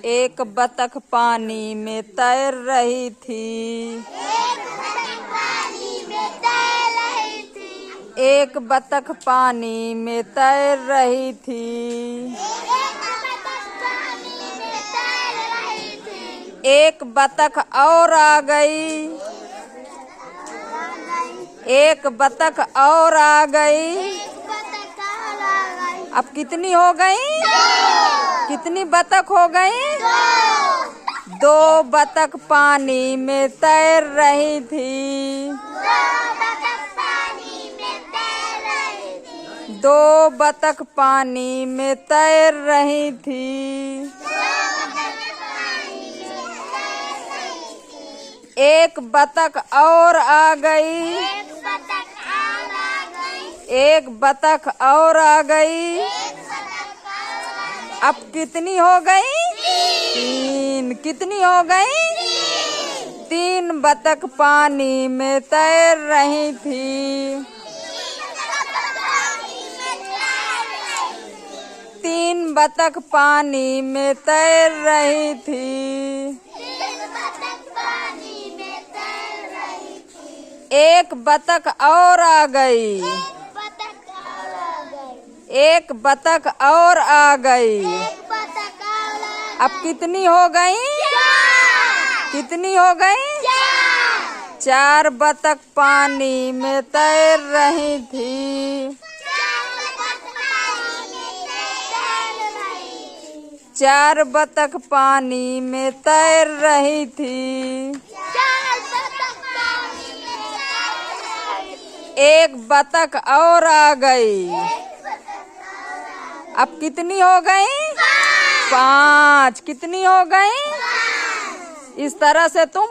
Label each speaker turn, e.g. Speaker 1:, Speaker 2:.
Speaker 1: एक बतख पानी में तैर रही थी। एक बतख पानी में तैर रही थी। एक बतख और आ गई। एक बतख और आ गई। अब कितनी हो गई? कितनी बतख हो गई? दो बतख पानी में तैर रही थी। दो बतख पानी में तैर रही थी। एक बतख और आ गई। एक बतख और आ गई। अब कितनी हो गई? तीन। कितनी हो गई? तीन बतख पानी में तैर रही थी। तीन बतख पानी में तैर रही थी। एक बतख और आ गई। एक बतख और आ गई। अब कितनी हो गई? कितनी हो गई? चार बतख पानी में तैर रही थी। चार बतख पानी में तैर रही थी। एक बतख और आ गई। अब कितनी हो गई? पांच। कितनी हो गई? इस तरह से तुम